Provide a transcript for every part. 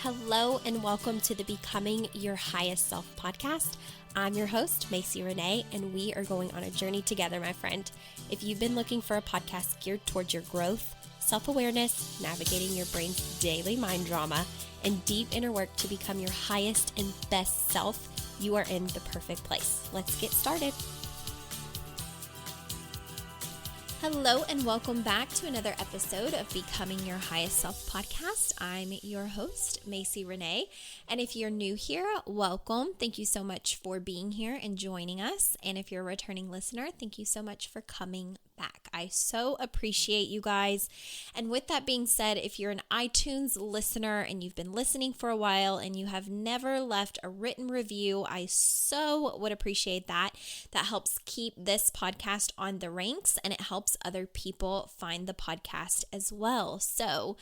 Hello and welcome to the Becoming Your Highest Self podcast. I'm your host, Macy Renee, and we are going on a journey together, my friend. If you've been looking for a podcast geared towards your growth, self-awareness, navigating your brain's daily mind drama, and deep inner work to become your highest and best self, you are in the perfect place. Let's get started. Hello and welcome back to another episode of Becoming Your Highest Self podcast. I'm your host, Macy Renee, and if you're new here, welcome. Thank you so much for being here and joining us, and if you're a returning listener, thank you so much for coming back. I so appreciate you guys, and with that being said, if you're an iTunes listener and you've been listening for a while and you have never left a written review, I so would appreciate that. That helps keep this podcast on the ranks and it helps other people find the podcast as well. So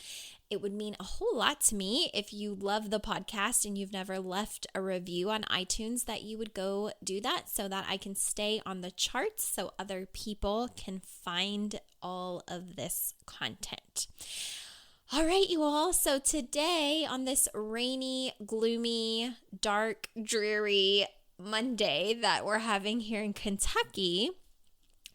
it would mean a whole lot to me if you love the podcast and you've never left a review on iTunes that you would go do that so that I can stay on the charts so other people can find all of this content. All right, you all. So today on this rainy, gloomy, dark, dreary Monday that we're having here in Kentucky,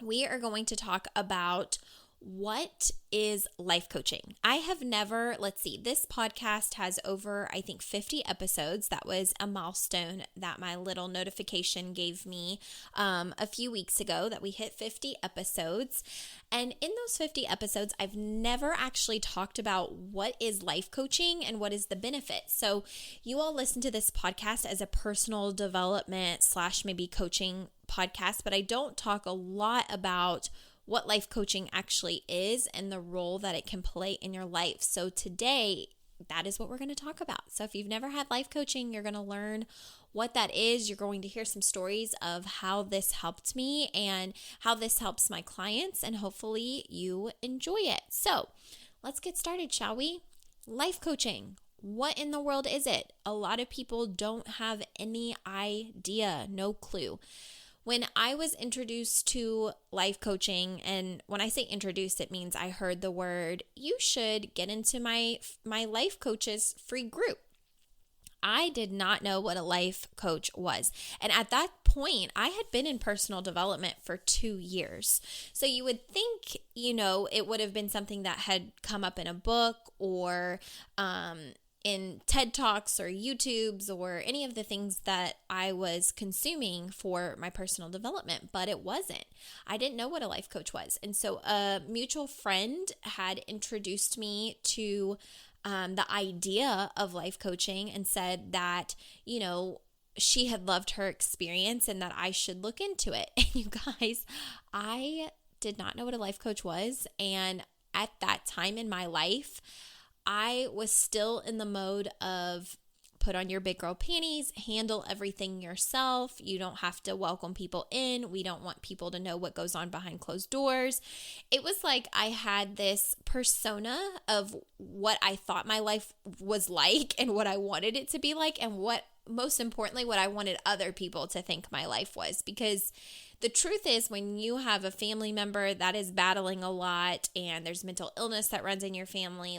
we are going to talk about what is life coaching. I have never, this podcast has over, 50 episodes. That was a milestone that my little notification gave me a few weeks ago that we hit 50 episodes. And in those 50 episodes, I've never actually talked about what is life coaching and what is the benefit. So you all listen to this podcast as a personal development / maybe coaching podcast, but I don't talk a lot about what life coaching actually is and the role that it can play in your life. So today, that is what we're going to talk about. So if you've never had life coaching, you're going to learn what that is. You're going to hear some stories of how this helped me and how this helps my clients, and hopefully you enjoy it. So let's get started, shall we? Life coaching. What in the world is it? A lot of people don't have any idea, no clue. When I was introduced to life coaching, and when I say introduced, it means I heard the word, you should get into my life coach's free group. I did not know what a life coach was. And at that point, I had been in personal development for 2 years. So you would think, it would have been something that had come up in a book or in TED Talks or YouTubes or any of the things that I was consuming for my personal development, but it wasn't. I didn't know what a life coach was. And so a mutual friend had introduced me to the idea of life coaching and said that, she had loved her experience and that I should look into it. And you guys, I did not know what a life coach was. And at that time in my life, I was still in the mode of put on your big girl panties, handle everything yourself. You don't have to welcome people in. We don't want people to know what goes on behind closed doors. It was like I had this persona of what I thought my life was like and what I wanted it to be like, and most importantly, what I wanted other people to think my life was. Because the truth is, when you have a family member that is battling a lot and there's mental illness that runs in your family,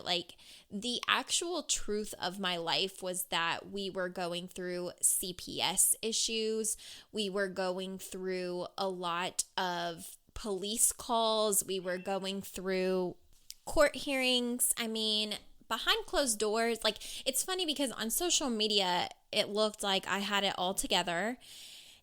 the actual truth of my life was that we were going through CPS issues. We were going through a lot of police calls. We were going through court hearings. Behind closed doors, it's funny because on social media, it looked like I had it all together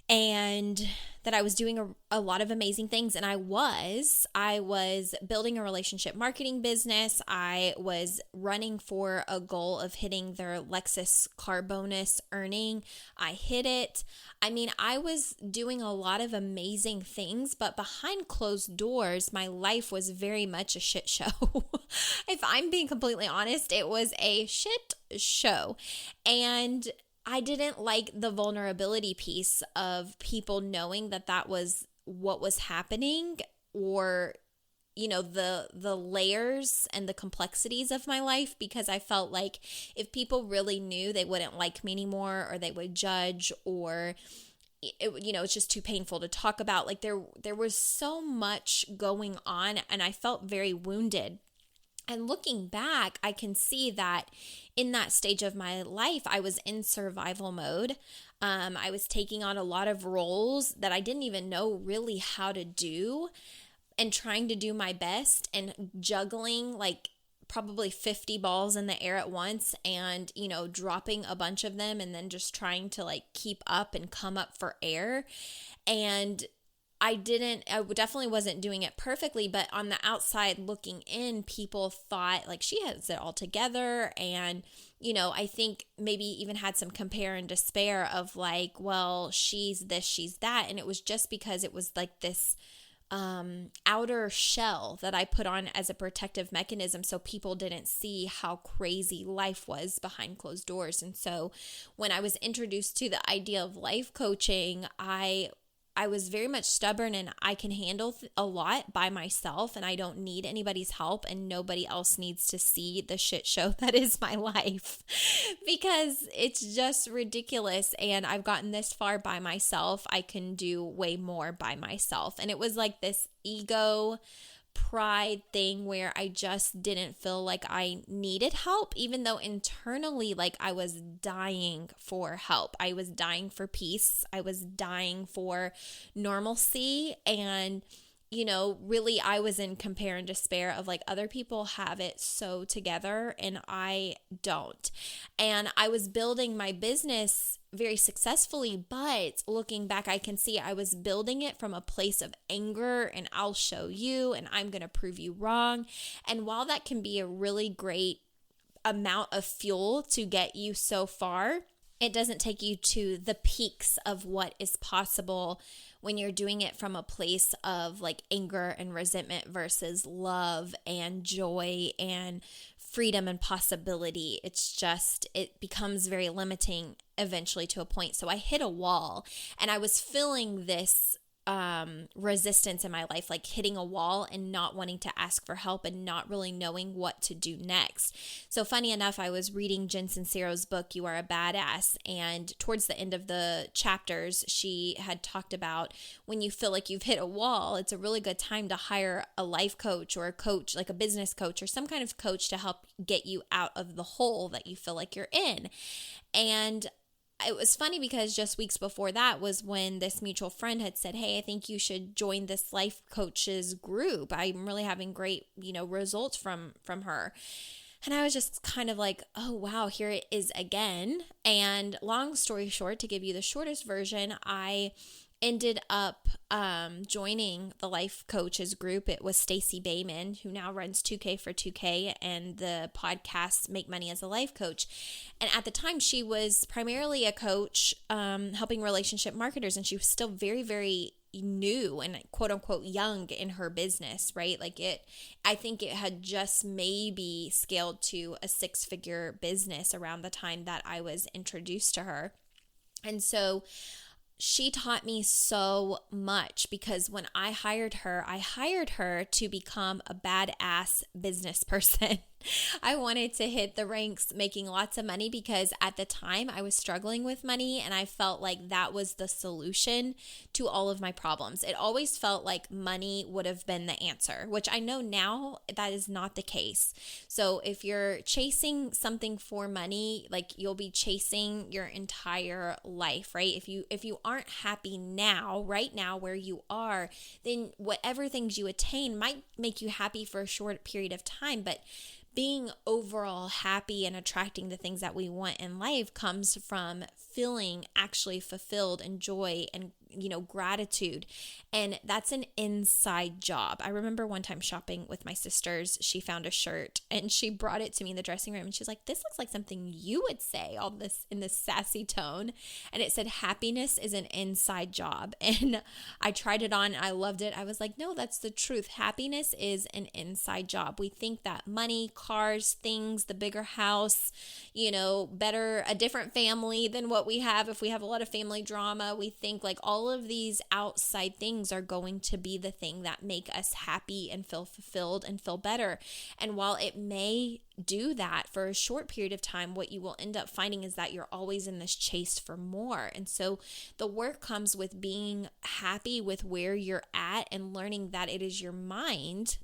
and that I was doing a lot of amazing things. And I was building a relationship marketing business. I was running for a goal of hitting their Lexus car bonus earning. I hit it. I was doing a lot of amazing things, but behind closed doors, my life was very much a shit show. If I'm being completely honest, it was a shit show. And I didn't like the vulnerability piece of people knowing that was what was happening, or, the layers and the complexities of my life, because I felt like if people really knew, they wouldn't like me anymore, or they would judge, or it's just too painful to talk about. There was so much going on, and I felt very wounded. And looking back, I can see that in that stage of my life, I was in survival mode. I was taking on a lot of roles that I didn't even know really how to do, and trying to do my best and juggling like probably 50 balls in the air at once, and, dropping a bunch of them and then just trying to like keep up and come up for air. And I definitely wasn't doing it perfectly, but on the outside looking in, people thought like she has it all together. And, I think maybe even had some compare and despair of like, well, she's this, she's that. And it was just because it was like this outer shell that I put on as a protective mechanism, so people didn't see how crazy life was behind closed doors. And so when I was introduced to the idea of life coaching, I was very much stubborn, and I can handle a lot by myself, and I don't need anybody's help, and nobody else needs to see the shit show that is my life because it's just ridiculous. And I've gotten this far by myself. I can do way more by myself. And it was like this ego pride thing where I just didn't feel like I needed help, even though internally, like, I was dying for help. I was dying for peace. I was dying for normalcy. And really I was in compare and despair of like, other people have it so together and I don't. And I was building my business very successfully, but looking back, I can see I was building it from a place of anger and I'll show you and I'm going to prove you wrong. And while that can be a really great amount of fuel to get you so far, it doesn't take you to the peaks of what is possible when you're doing it from a place of like anger and resentment versus love and joy and freedom and possibility. It becomes very limiting eventually to a point. So I hit a wall and I was feeling this resistance in my life, like hitting a wall and not wanting to ask for help and not really knowing what to do next. So funny enough, I was reading Jen Sincero's book, You Are a Badass. And towards the end of the chapters, she had talked about when you feel like you've hit a wall, it's a really good time to hire a life coach or a coach, like a business coach or some kind of coach to help get you out of the hole that you feel like you're in. And it was funny because just weeks before that was when this mutual friend had said, hey, I think you should join this life coaches group. I'm really having great, results from her. And I was just kind of like, oh, wow, here it is again. And long story short, to give you the shortest version, I ended up joining the life coaches group. It was Stacey Bayman, who now runs 2K for 2K and the podcast Make Money as a Life Coach. And at the time, she was primarily a coach helping relationship marketers, and she was still very, very new and quote unquote young in her business, right? I think it had just maybe scaled to a 6-figure business around the time that I was introduced to her. And so she taught me so much because when I hired her to become a badass business person. I wanted to hit the ranks making lots of money because at the time I was struggling with money and I felt like that was the solution to all of my problems. It always felt like money would have been the answer, which I know now that is not the case. So if you're chasing something for money, like you'll be chasing your entire life, right? If you aren't happy now, right now where you are, then whatever things you attain might make you happy for a short period of time, but being overall happy and attracting the things that we want in life comes from feeling actually fulfilled and joy and, gratitude. And that's an inside job. I remember one time shopping with my sisters, she found a shirt and she brought it to me in the dressing room and she was like, this looks like something you would say, all this in this sassy tone. And it said, happiness is an inside job. And I tried it on. I loved it. I was like, no, that's the truth. Happiness is an inside job. We think that money, cars, things, the bigger house, better, a different family than what we have. If we have a lot of family drama, we think like all of these outside things are going to be the thing that make us happy and feel fulfilled and feel better. And while it may do that for a short period of time, what you will end up finding is that you're always in this chase for more. And so the work comes with being happy with where you're at and learning that it is your mind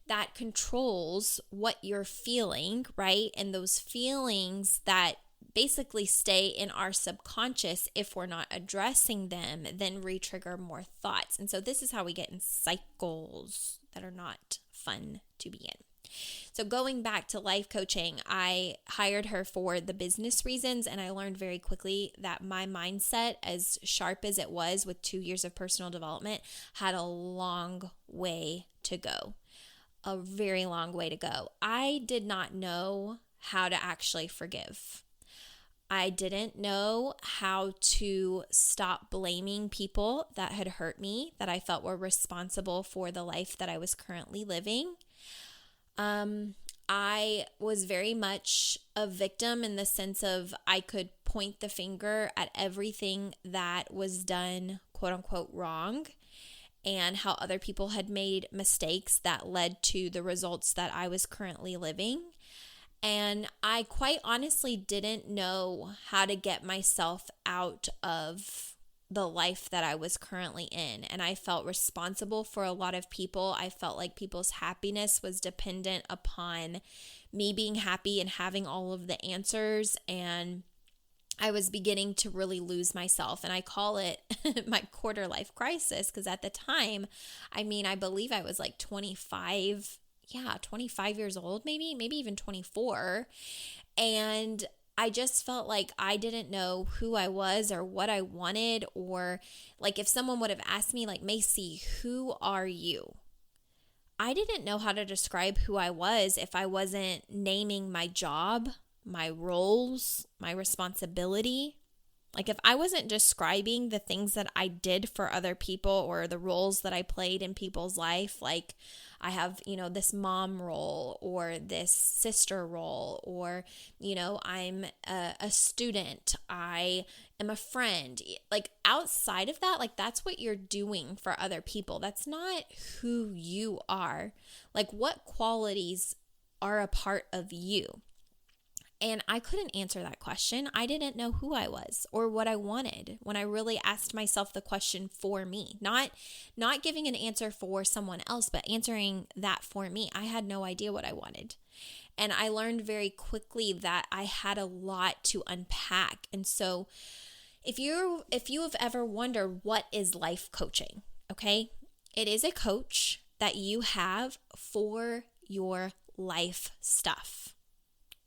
that controls what you're feeling, right? And those feelings that basically stay in our subconscious, if we're not addressing them, then re-trigger more thoughts. And so this is how we get in cycles that are not fun to be in. So going back to life coaching, I hired her for the business reasons, and I learned very quickly that my mindset, as sharp as it was with 2 years of personal development, had a long way to go. A very long way to go. I did not know how to actually forgive. I didn't know how to stop blaming people that had hurt me, that I felt were responsible for the life that I was currently living. I was very much a victim in the sense of I could point the finger at everything that was done, quote unquote, wrong, and how other people had made mistakes that led to the results that I was currently living. And I quite honestly didn't know how to get myself out of the life that I was currently in. And I felt responsible for a lot of people. I felt like people's happiness was dependent upon me being happy and having all of the answers. And I was beginning to really lose myself. And I call it my quarter life crisis because at the time, I believe I was like 25 years old, maybe even 24. And I just felt like I didn't know who I was or what I wanted, or like if someone would have asked me like, Macy, who are you? I didn't know how to describe who I was if I wasn't naming my job, my roles, my responsibility. Like if I wasn't describing the things that I did for other people or the roles that I played in people's life, like I have, this mom role or this sister role, or, I'm a student, I am a friend. Like outside of that, like that's what you're doing for other people. That's not who you are. Like what qualities are a part of you? And I couldn't answer that question. I didn't know who I was or what I wanted when I really asked myself the question for me. Not giving an answer for someone else, but answering that for me. I had no idea what I wanted. And I learned very quickly that I had a lot to unpack. And so if you have ever wondered what is life coaching, okay? It is a coach that you have for your life stuff.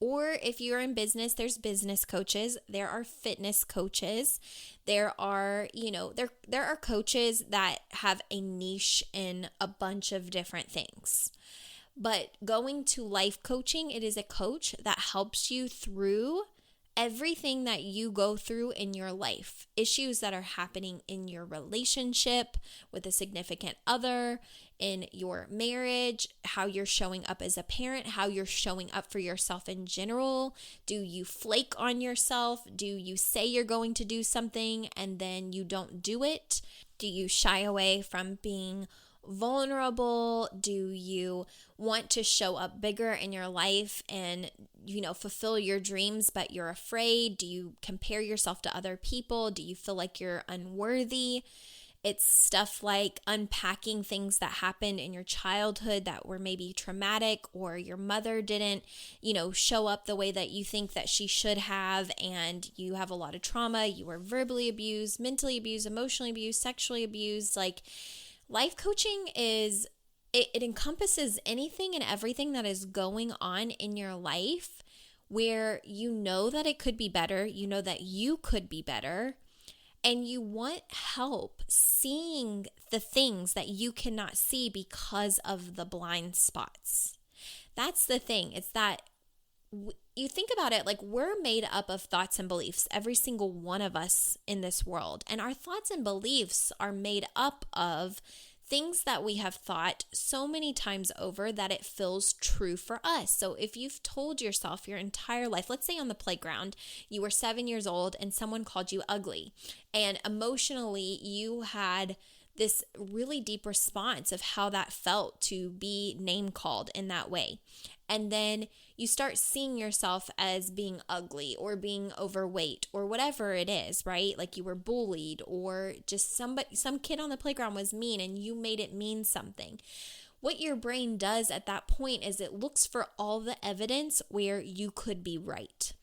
Or if you're in business, there's business coaches, there are fitness coaches, there are, there are coaches that have a niche in a bunch of different things. But going to life coaching, it is a coach that helps you through everything that you go through in your life, issues that are happening in your relationship with a significant other, in your marriage, how you're showing up as a parent, how you're showing up for yourself in general. Do you flake on yourself? Do you say you're going to do something and then you don't do it? Do you shy away from being vulnerable? Do you want to show up bigger in your life and, fulfill your dreams, but you're afraid? Do you compare yourself to other people? Do you feel like you're unworthy? It's stuff like unpacking things that happened in your childhood that were maybe traumatic, or your mother didn't, show up the way that you think that she should have, and you have a lot of trauma. You were verbally abused, mentally abused, emotionally abused, sexually abused. Like life coaching is, it encompasses anything and everything that is going on in your life where you know that it could be better, you know that you could be better, and you want help seeing the things that you cannot see because of the blind spots. That's the thing. It's that you think about it, like we're made up of thoughts and beliefs, every single one of us in this world. And our thoughts and beliefs are made up of things that we have thought so many times over that it feels true for us. So if you've told yourself your entire life, let's say on the playground, you were 7 years old and someone called you ugly, and emotionally you had this really deep response of how that felt to be name called in that way. And then you start seeing yourself as being ugly or being overweight or whatever it is, right? Like you were bullied, or just some kid on the playground was mean and you made it mean something. what your brain does at that point is it looks for all the evidence where you could be right.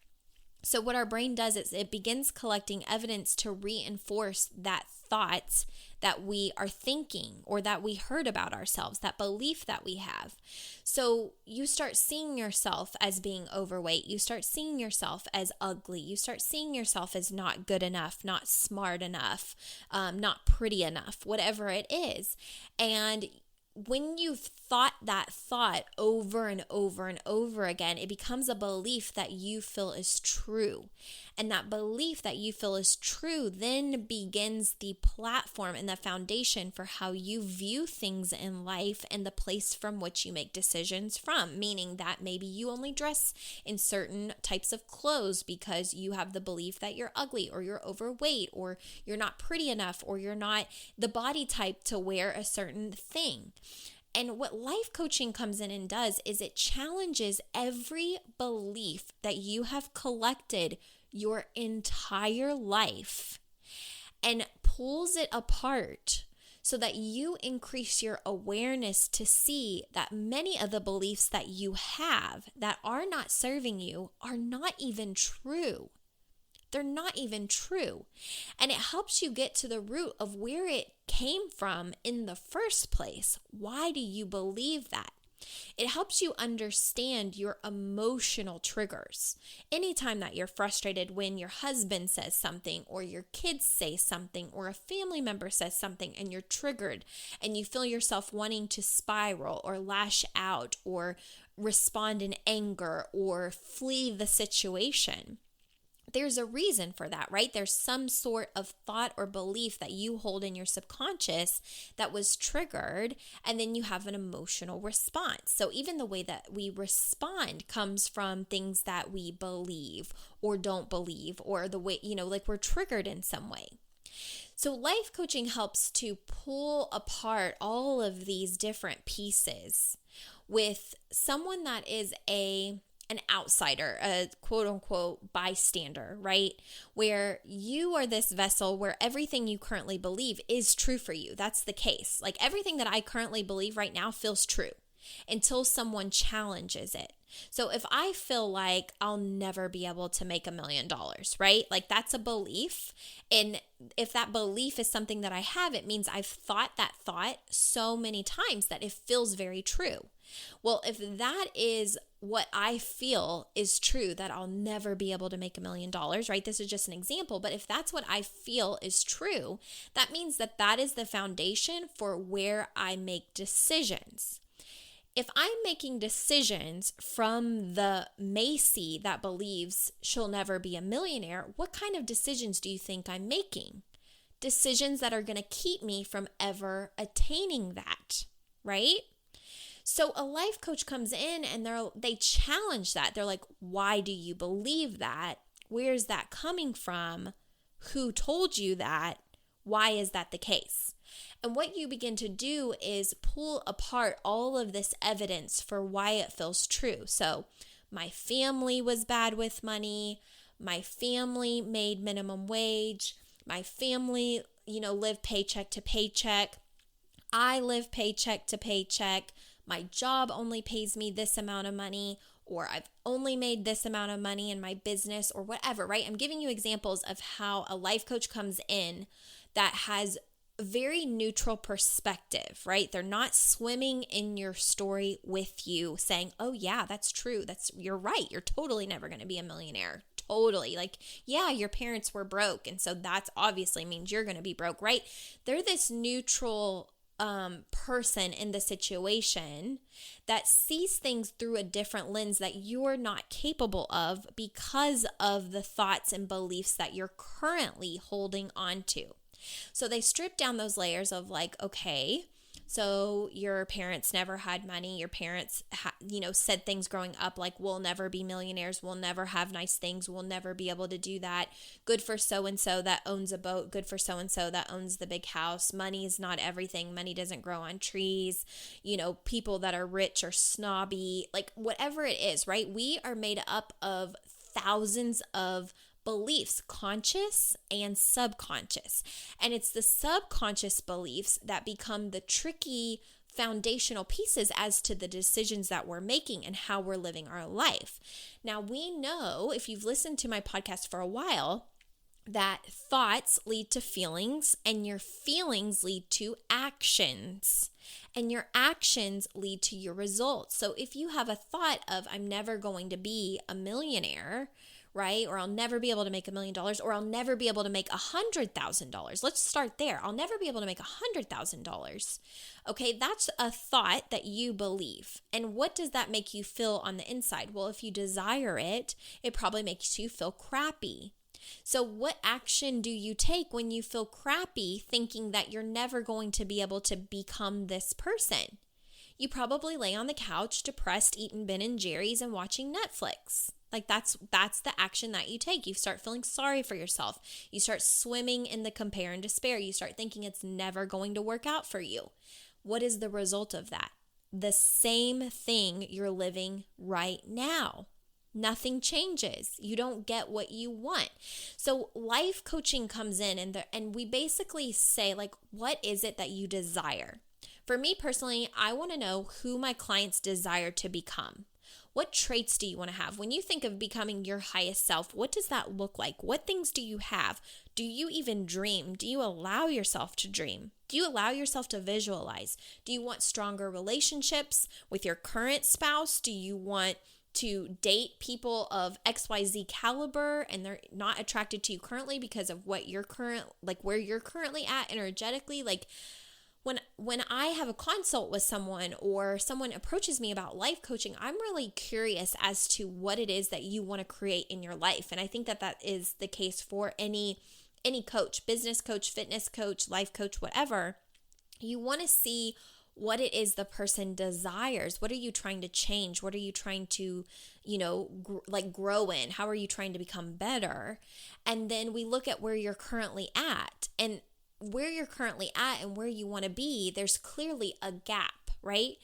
So what our brain does is it begins collecting evidence to reinforce that thoughts that we are thinking or that we heard about ourselves, that belief that we have. So you start seeing yourself as being overweight. You start seeing yourself as ugly. You start seeing yourself as not good enough, not smart enough, not pretty enough, whatever it is. And when you've thought that thought over and over and over again, it becomes a belief that you feel is true. And that belief that you feel is true then begins the platform and the foundation for how you view things in life and the place from which you make decisions from. Meaning that maybe you only dress in certain types of clothes because you have the belief that you're ugly or you're overweight or you're not pretty enough or you're not the body type to wear a certain thing. And what life coaching comes in and does is it challenges every belief that you have collected your entire life and pulls it apart so that you increase your awareness to see that many of the beliefs that you have that are not serving you are not even true. They're not even true. And it helps you get to the root of where it came from in the first place. Why do you believe that? It helps you understand your emotional triggers. Anytime that you're frustrated when your husband says something or your kids say something or a family member says something and you're triggered and you feel yourself wanting to spiral or lash out or respond in anger or flee the situation. There's a reason for that, right? There's some sort of thought or belief that you hold in your subconscious that was triggered, and then you have an emotional response. So even the way that we respond comes from things that we believe or don't believe, or the way, like we're triggered in some way. So life coaching helps to pull apart all of these different pieces with someone that is an outsider, a quote unquote bystander, right? Where you are this vessel where everything you currently believe is true for you. That's the case. Like everything that I currently believe right now feels true until someone challenges it. So if I feel like I'll never be able to make $1 million, right? Like that's a belief. And if that belief is something that I have, it means I've thought that thought so many times that it feels very true. Well, if that is what I feel is true, that I'll never be able to make $1 million, right? This is just an example, but if that's what I feel is true, that means that that is the foundation for where I make decisions. If I'm making decisions from the Macy that believes she'll never be a millionaire, what kind of decisions do you think I'm making? Decisions that are going to keep me from ever attaining that, right? So a life coach comes in and they challenge that. They're like, why do you believe that? Where's that coming from? Who told you that? Why is that the case? And what you begin to do is pull apart all of this evidence for why it feels true. So my family was bad with money. My family made minimum wage. My family, lived paycheck to paycheck. I live paycheck to paycheck. My job only pays me this amount of money, or I've only made this amount of money in my business or whatever, right? I'm giving you examples of how a life coach comes in that has very neutral perspective, right? They're not swimming in your story with you saying, oh yeah, that's true. You're right. You're totally never going to be a millionaire. Totally. Like, yeah, your parents were broke. And so that's obviously means you're going to be broke, right? They're this neutral person in the situation that sees things through a different lens that you're not capable of because of the thoughts and beliefs that you're currently holding on to. So they strip down those layers of like, okay, so your parents never had money. Your parents, said things growing up like, we'll never be millionaires. We'll never have nice things. We'll never be able to do that. Good for so-and-so that owns a boat. Good for so-and-so that owns the big house. Money is not everything. Money doesn't grow on trees. People that are rich are snobby, like whatever it is, right? We are made up of thousands of beliefs, conscious and subconscious. And it's the subconscious beliefs that become the tricky foundational pieces as to the decisions that we're making and how we're living our life. Now, we know, if you've listened to my podcast for a while, that thoughts lead to feelings, and your feelings lead to actions, and your actions lead to your results. So if you have a thought of, I'm never going to be a millionaire, right? Or I'll never be able to make $1 million, or I'll never be able to make $100,000. Let's start there. I'll never be able to make $100,000. Okay, that's a thought that you believe. And what does that make you feel on the inside? Well, if you desire it, it probably makes you feel crappy. So what action do you take when you feel crappy thinking that you're never going to be able to become this person? You probably lay on the couch, depressed, eating Ben & Jerry's and watching Netflix. Like that's the action that you take. You start feeling sorry for yourself. You start swimming in the compare and despair. You start thinking it's never going to work out for you. What is the result of that? The same thing you're living right now. Nothing changes. You don't get what you want. So life coaching comes in and we basically say, like, what is it that you desire? For me personally, I want to know who my clients desire to become. What traits do you want to have? When you think of becoming your highest self, what does that look like? What things do you have? Do you even dream? Do you allow yourself to dream? Do you allow yourself to visualize? Do you want stronger relationships with your current spouse? Do you want to date people of XYZ caliber and they're not attracted to you currently because of what you're where you're currently at energetically? Like, when I have a consult with someone or someone approaches me about life coaching, I'm really curious as to what it is that you want to create in your life. And I think that is the case for any coach, business coach, fitness coach, life coach, whatever. You want to see what it is the person desires. What are you trying to change? What are you trying to, grow in? How are you trying to become better? And then we look at where you're currently at. And where you're currently at and where you want to be, there's clearly a gap, right?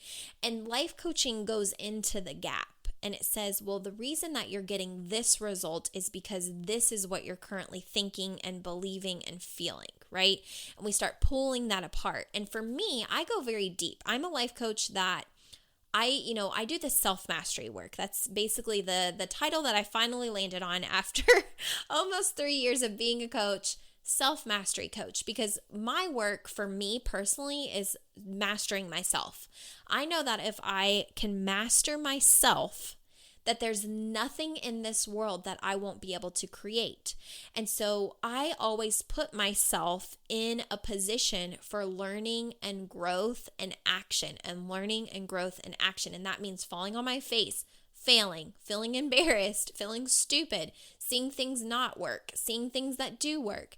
And life coaching goes into the gap and it says, well, the reason that you're getting this result is because this is what you're currently thinking and believing and feeling, right? And we start pulling that apart. And for me, I go very deep. I'm a life coach that I do the self-mastery work. That's basically the title that I finally landed on after almost 3 years of being a coach. Self-mastery coach, because my work for me personally is mastering myself. I know that if I can master myself, that there's nothing in this world that I won't be able to create. And so I always put myself in a position for learning and growth and action, and learning and growth and action. And that means falling on my face, failing, feeling embarrassed, feeling stupid, seeing things not work, seeing things that do work.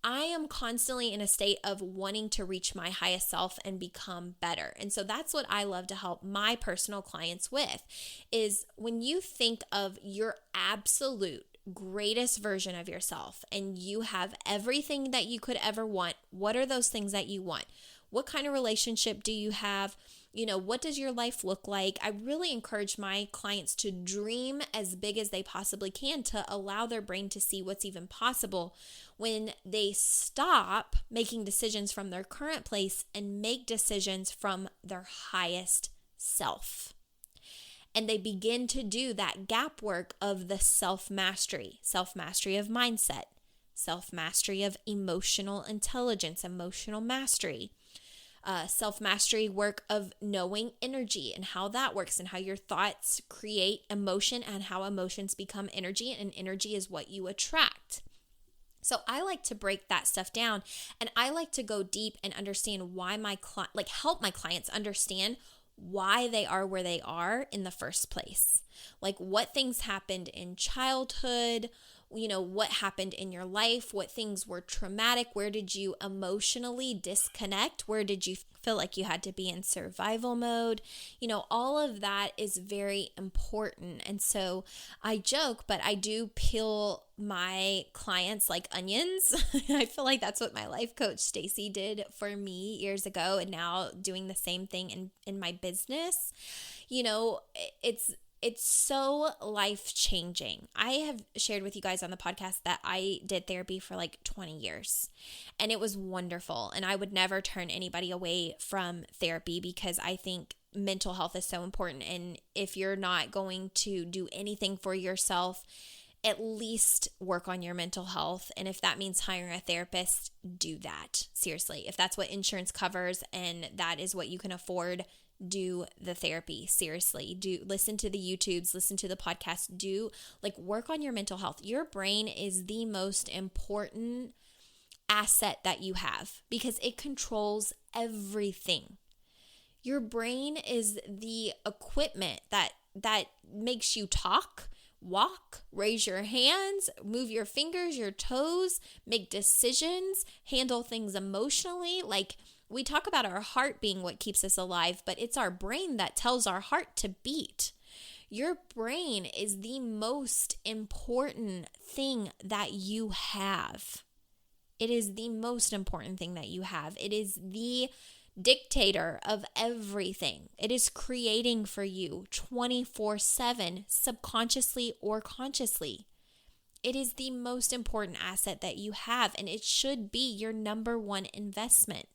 I am constantly in a state of wanting to reach my highest self and become better. And so that's what I love to help my personal clients with, is when you think of your absolute greatest version of yourself and you have everything that you could ever want, what are those things that you want? What kind of relationship do you have? What does your life look like? I really encourage my clients to dream as big as they possibly can to allow their brain to see what's even possible when they stop making decisions from their current place and make decisions from their highest self. And they begin to do that gap work of the self-mastery of mindset, self-mastery of emotional intelligence, emotional mastery. Self-mastery work of knowing energy and how that works and how your thoughts create emotion and how emotions become energy, and energy is what you attract. So I like to break that stuff down, and I like to go deep and understand why help my clients understand why they are where they are in the first place. Like what things happened in childhood, what happened in your life, what things were traumatic, where did you emotionally disconnect, where did you feel like you had to be in survival mode, all of that is very important. And so I joke, but I do peel my clients like onions. I feel like that's what my life coach Stacy did for me years ago, and now doing the same thing in my business. it's so life-changing. I have shared with you guys on the podcast that I did therapy for like 20 years, and it was wonderful. And I would never turn anybody away from therapy because I think mental health is so important. And if you're not going to do anything for yourself, at least work on your mental health. And if that means hiring a therapist, do that. Seriously, if that's what insurance covers and that is what you can afford, do the therapy. Seriously, do listen to the YouTubes, listen to the podcast, work on your mental health. Your brain is the most important asset that you have because it controls everything. Your brain is the equipment that makes you talk, walk, raise your hands, move your fingers, your toes, make decisions, handle things emotionally. Like, we talk about our heart being what keeps us alive, but it's our brain that tells our heart to beat. Your brain is the most important thing that you have. It is the most important thing that you have. It is the dictator of everything. It is creating for you 24/7, subconsciously or consciously. It is the most important asset that you have, and it should be your number one investment.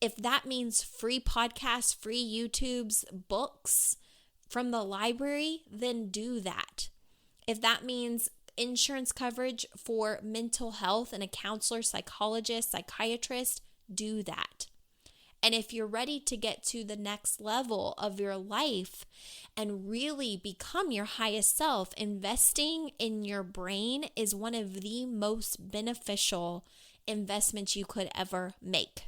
If that means free podcasts, free YouTubes, books from the library, then do that. If that means insurance coverage for mental health and a counselor, psychologist, psychiatrist, do that. And if you're ready to get to the next level of your life and really become your highest self, investing in your brain is one of the most beneficial investments you could ever make.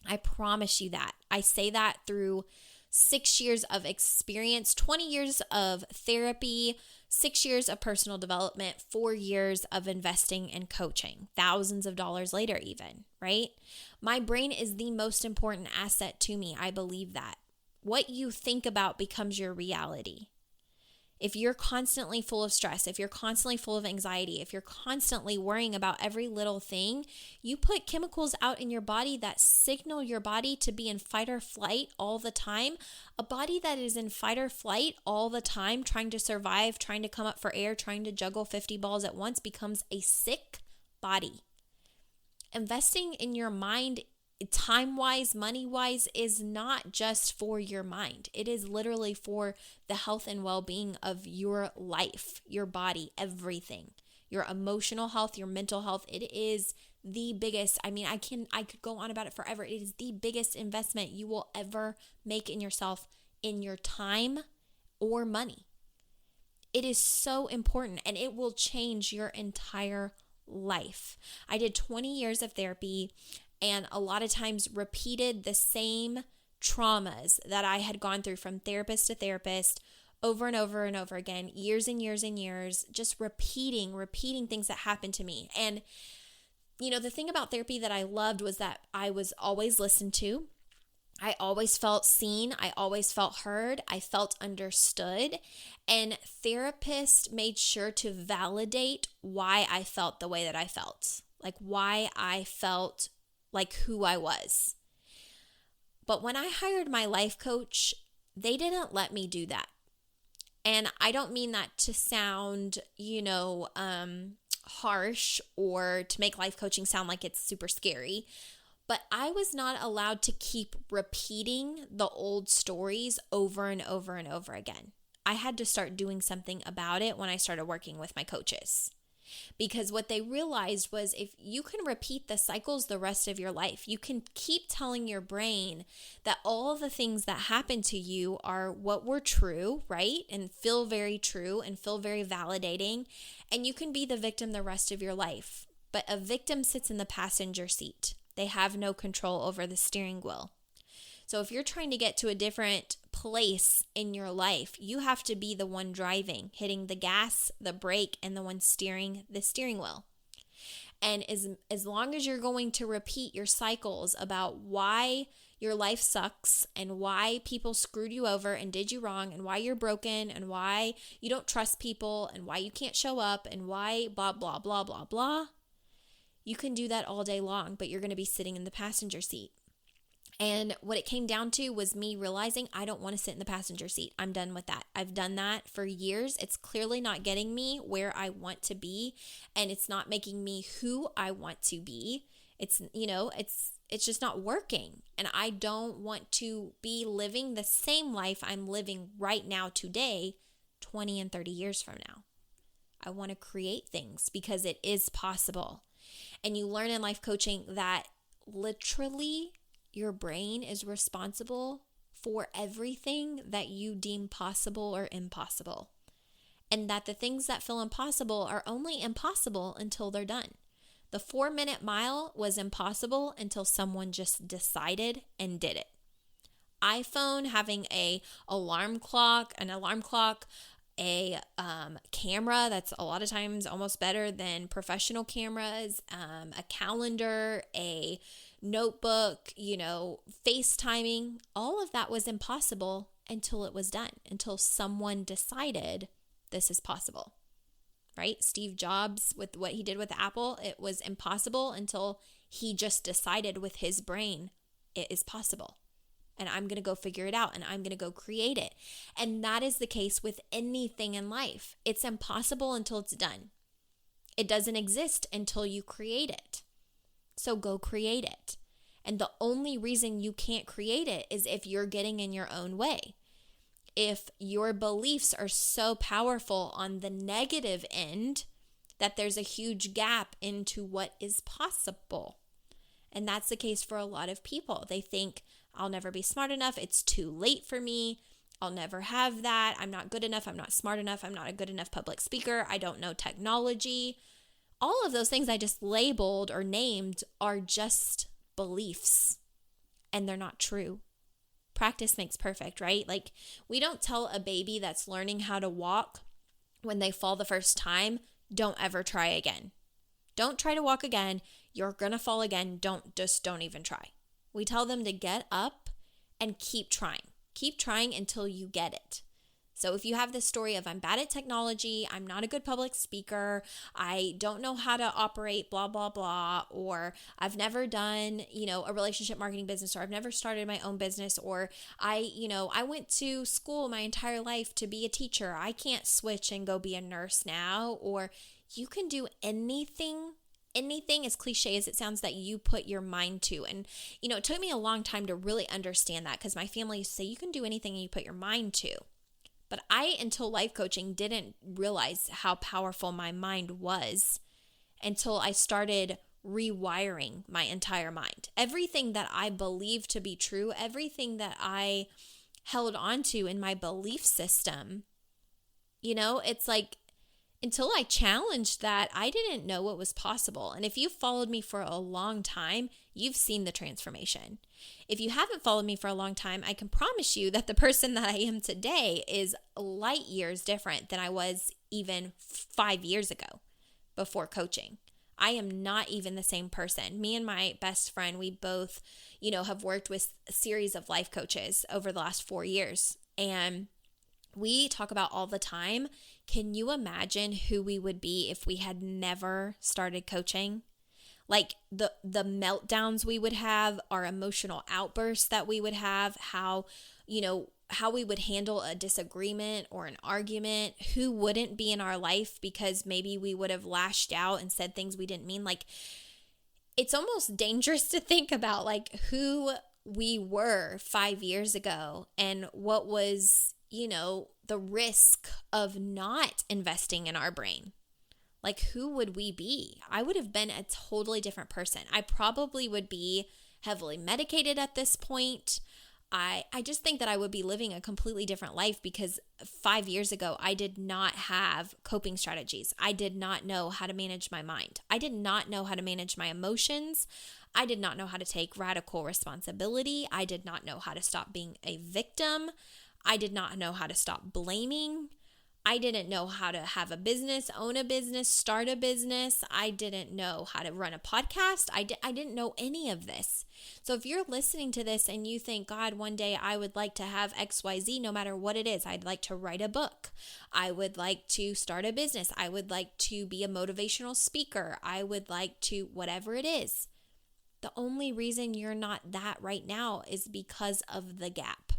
I promise you that. I say that through 6 years of experience, 20 years of therapy, 6 years of personal development, 4 years of investing and coaching, thousands of dollars later even, right? My brain is the most important asset to me. I believe that. What you think about becomes your reality. If you're constantly full of stress, if you're constantly full of anxiety, if you're constantly worrying about every little thing, you put chemicals out in your body that signal your body to be in fight or flight all the time. A body that is in fight or flight all the time, trying to survive, trying to come up for air, trying to juggle 50 balls at once, becomes a sick body. Investing in your mind, time-wise, money-wise, is not just for your mind. It is literally for the health and well-being of your life, your body, everything. Your emotional health, your mental health. It is the biggest, I could go on about it forever. It is the biggest investment you will ever make in yourself, in your time or money. It is so important, and it will change your entire life. I did 20 years of therapy, and a lot of times repeated the same traumas that I had gone through from therapist to therapist over and over and over again, years and years and years, just repeating things that happened to me. And, the thing about therapy that I loved was that I was always listened to. I always felt seen. I always felt heard. I felt understood. And therapists made sure to validate why I felt the way that I felt, like why I felt like who I was. But when I hired my life coach, they didn't let me do that. And I don't mean that to sound, harsh or to make life coaching sound like it's super scary. But I was not allowed to keep repeating the old stories over and over and over again. I had to start doing something about it when I started working with my coaches. Because what they realized was if you can repeat the cycles the rest of your life, you can keep telling your brain that all the things that happen to you are what were true, right? And feel very true and feel very validating. And you can be the victim the rest of your life. But a victim sits in the passenger seat. They have no control over the steering wheel. So if you're trying to get to a different place in your life, you have to be the one driving, hitting the gas, the brake, and the one steering the steering wheel. And as long as you're going to repeat your cycles about why your life sucks and why people screwed you over and did you wrong and why you're broken and why you don't trust people and why you can't show up and why blah, blah, blah, blah, blah, you can do that all day long, but you're going to be sitting in the passenger seat. And what it came down to was me realizing I don't want to sit in the passenger seat. I'm done with that. I've done that for years. It's clearly not getting me where I want to be, and it's not making me who I want to be. It's just not working. And I don't want to be living the same life I'm living right now today, 20 and 30 years from now. I want to create things because it is possible. And you learn in life coaching that literally your brain is responsible for everything that you deem possible or impossible. And that the things that feel impossible are only impossible until they're done. The 4-minute mile was impossible until someone just decided and did it. iPhone having an alarm clock, a camera that's a lot of times almost better than professional cameras, a calendar, a notebook, FaceTiming, all of that was impossible until it was done, until someone decided this is possible, right? Steve Jobs, with what he did with Apple, it was impossible until he just decided with his brain, it is possible. And I'm going to go figure it out, and I'm going to go create it. And that is the case with anything in life. It's impossible until it's done. It doesn't exist until you create it. So go create it. And the only reason you can't create it is if you're getting in your own way. If your beliefs are so powerful on the negative end that there's a huge gap into what is possible. And that's the case for a lot of people. They think, I'll never be smart enough. It's too late for me. I'll never have that. I'm not good enough. I'm not smart enough. I'm not a good enough public speaker. I don't know technology. All of those things I just labeled or named are just beliefs, and they're not true. Practice makes perfect, right? Like, we don't tell a baby that's learning how to walk when they fall the first time, don't ever try again. Don't try to walk again. You're going to fall again. Don't even try. We tell them to get up and keep trying. Keep trying until you get it. So if you have this story of I'm bad at technology, I'm not a good public speaker, I don't know how to operate blah, blah, blah, or I've never done, a relationship marketing business, or I've never started my own business, or I went to school my entire life to be a teacher. I can't switch and go be a nurse now. Or you can do anything, as cliche as it sounds, that you put your mind to. And, it took me a long time to really understand that, because my family used to say you can do anything you put your mind to. But I, until life coaching, didn't realize how powerful my mind was until I started rewiring my entire mind. Everything that I believed to be true, everything that I held on to in my belief system, it's like, until I challenged that, I didn't know what was possible. And if you've followed me for a long time, you've seen the transformation. If you haven't followed me for a long time, I can promise you that the person that I am today is light years different than I was even 5 years ago before coaching. I am not even the same person. Me and my best friend, we both, have worked with a series of life coaches over the last 4 years. And we talk about all the time, can you imagine who we would be if we had never started coaching? Like the meltdowns we would have, our emotional outbursts that we would have, how we would handle a disagreement or an argument, who wouldn't be in our life because maybe we would have lashed out and said things we didn't mean. Like, it's almost dangerous to think about like who we were 5 years ago and what was, the risk of not investing in our brain. Like, who would we be? I would have been a totally different person. I probably would be heavily medicated at this point. I just think that I would be living a completely different life, because 5 years ago, I did not have coping strategies. I did not know how to manage my mind. I did not know how to manage my emotions. I did not know how to take radical responsibility. I did not know how to stop being a victim. I did not know how to stop blaming. I didn't know how to have a business, own a business, start a business. I didn't know how to run a podcast. I didn't know any of this. So if you're listening to this and you think, God, one day I would like to have XYZ, no matter what it is, I'd like to write a book. I would like to start a business. I would like to be a motivational speaker. I would like to, whatever it is. The only reason you're not that right now is because of the gap.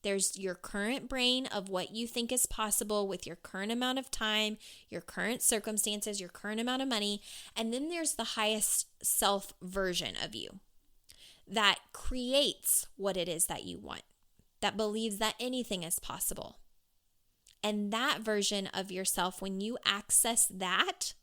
There's your current brain of what you think is possible with your current amount of time, your current circumstances, your current amount of money. And then there's the highest self version of you that creates what it is that you want, that believes that anything is possible. And that version of yourself, when you access that,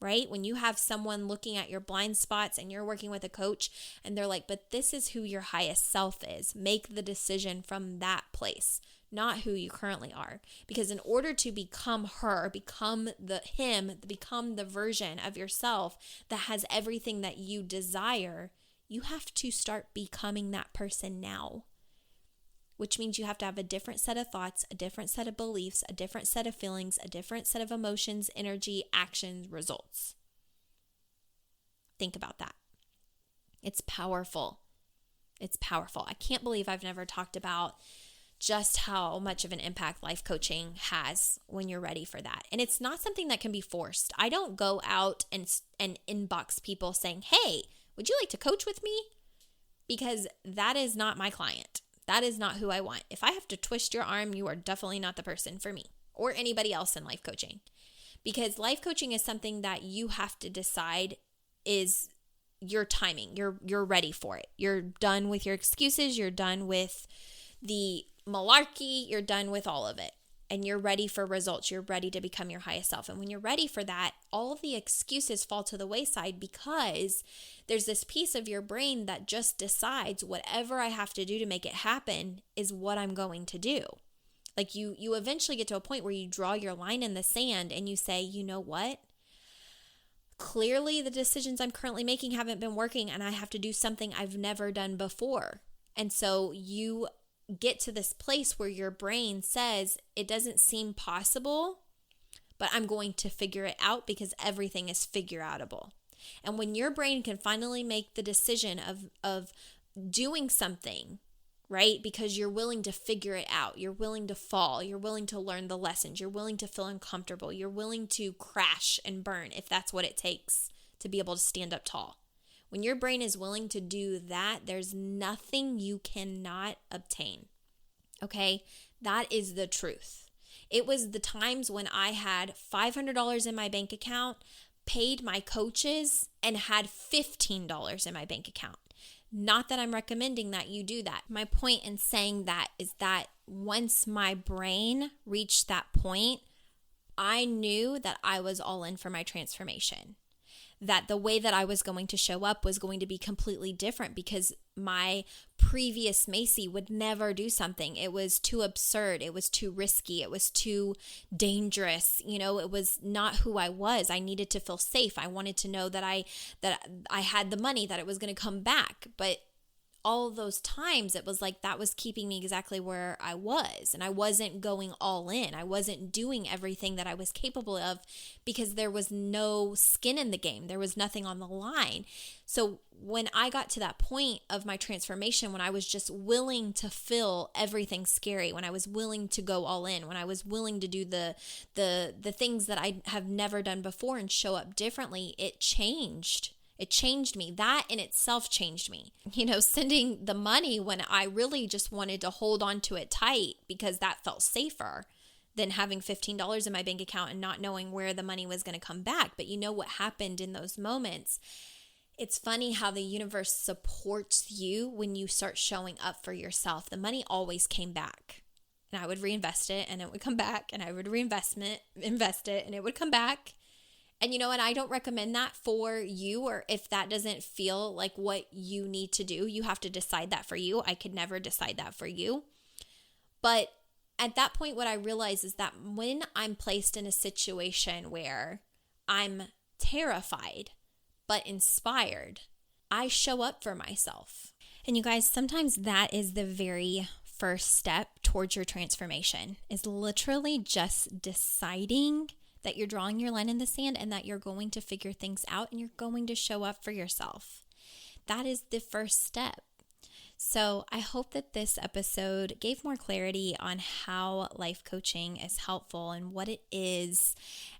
right? When you have someone looking at your blind spots and you're working with a coach and they're like, but this is who your highest self is. Make the decision from that place, not who you currently are. Because in order to become her, become the version of yourself that has everything that you desire, you have to start becoming that person now. Which means you have to have a different set of thoughts, a different set of beliefs, a different set of feelings, a different set of emotions, energy, actions, results. Think about that. It's powerful. It's powerful. I can't believe I've never talked about just how much of an impact life coaching has when you're ready for that. And it's not something that can be forced. I don't go out and inbox people saying, hey, would you like to coach with me? Because that is not my client. That is not who I want. If I have to twist your arm, you are definitely not the person for me or anybody else in life coaching. Because life coaching is something that you have to decide is your timing. You're ready for it. You're done with your excuses. You're done with the malarkey. You're done with all of it. And you're ready for results. You're ready to become your highest self. And when you're ready for that, all of the excuses fall to the wayside because there's this piece of your brain that just decides whatever I have to do to make it happen is what I'm going to do. Like you eventually get to a point where you draw your line in the sand and you say, you know what? Clearly the decisions I'm currently making haven't been working and I have to do something I've never done before. And so you get to this place where your brain says it doesn't seem possible, but I'm going to figure it out because everything is figure outable. And when your brain can finally make the decision of doing something, right? Because you're willing to figure it out. You're willing to fall. You're willing to learn the lessons. You're willing to feel uncomfortable. You're willing to crash and burn if that's what it takes to be able to stand up tall. When your brain is willing to do that, there's nothing you cannot obtain. Okay? That is the truth. It was the times when I had $500 in my bank account, paid my coaches, and had $15 in my bank account. Not that I'm recommending that you do that. My point in saying that is that once my brain reached that point, I knew that I was all in for my transformation. That the way that I was going to show up was going to be completely different because my previous Macy would never do something. It was too absurd. It was too risky. It was too dangerous. It was not who I was. I needed to feel safe. I wanted to know that I had the money, that it was going to come back. But all of those times, it was like that was keeping me exactly where I was. And I wasn't going all in. I wasn't doing everything that I was capable of because there was no skin in the game. There was nothing on the line. So when I got to that point of my transformation, when I was just willing to feel everything scary, when I was willing to go all in, when I was willing to do the things that I have never done before and show up differently, it changed. It changed me. That in itself changed me. Sending the money when I really just wanted to hold on to it tight because that felt safer than having $15 in my bank account and not knowing where the money was going to come back. But you know what happened in those moments? It's funny how the universe supports you when you start showing up for yourself. The money always came back. And I would reinvest it and it would come back, and I would invest it and it would come back. And and I don't recommend that for you, or if that doesn't feel like what you need to do, you have to decide that for you. I could never decide that for you. But at that point, what I realize is that when I'm placed in a situation where I'm terrified but inspired, I show up for myself. And you guys, sometimes that is the very first step towards your transformation, is literally just deciding that you're drawing your line in the sand and that you're going to figure things out and you're going to show up for yourself. That is the first step. So I hope that this episode gave more clarity on how life coaching is helpful and what it is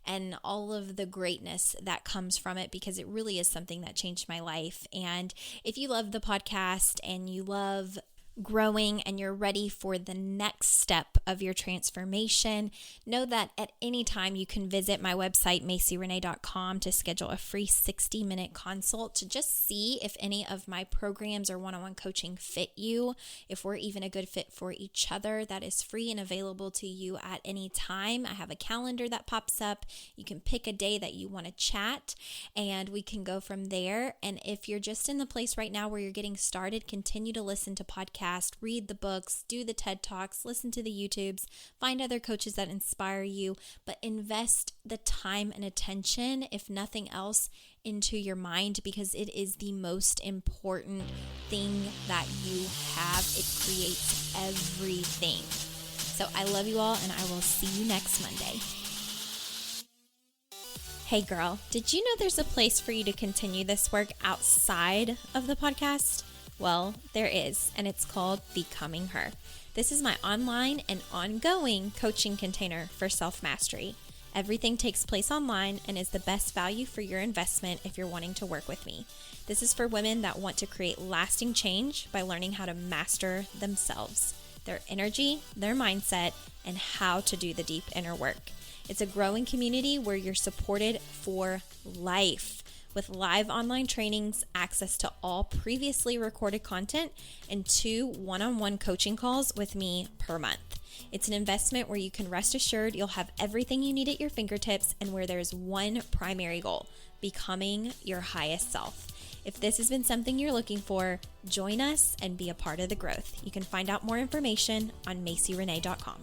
and all of the greatness that comes from it, because it really is something that changed my life. And if you love the podcast and you love growing and you're ready for the next step of your transformation, know that at any time you can visit my website, MacyRenee.com, to schedule a free 60-minute consult to just see if any of my programs or one-on-one coaching fit you, if we're even a good fit for each other. That is free and available to you at any time. I have a calendar that pops up. You can pick a day that you want to chat and we can go from there. And if you're just in the place right now where you're getting started, continue to listen to podcasts, read the books, do the TED Talks, listen to the YouTubes, find other coaches that inspire you, but invest the time and attention, if nothing else, into your mind, because it is the most important thing that you have. It creates everything. So I love you all, and I will see you next Monday. Hey girl, did you know there's a place for you to continue this work outside of the podcast? Well, there is, and it's called Becoming Her. This is my online and ongoing coaching container for self-mastery. Everything takes place online and is the best value for your investment if you're wanting to work with me. This is for women that want to create lasting change by learning how to master themselves, their energy, their mindset, and how to do the deep inner work. It's a growing community where you're supported for life, with live online trainings, access to all previously recorded content, and 2 one-on-one coaching calls with me per month. It's an investment where you can rest assured you'll have everything you need at your fingertips, and where there's one primary goal: becoming your highest self. If this has been something you're looking for, join us and be a part of the growth. You can find out more information on MacyRenee.com.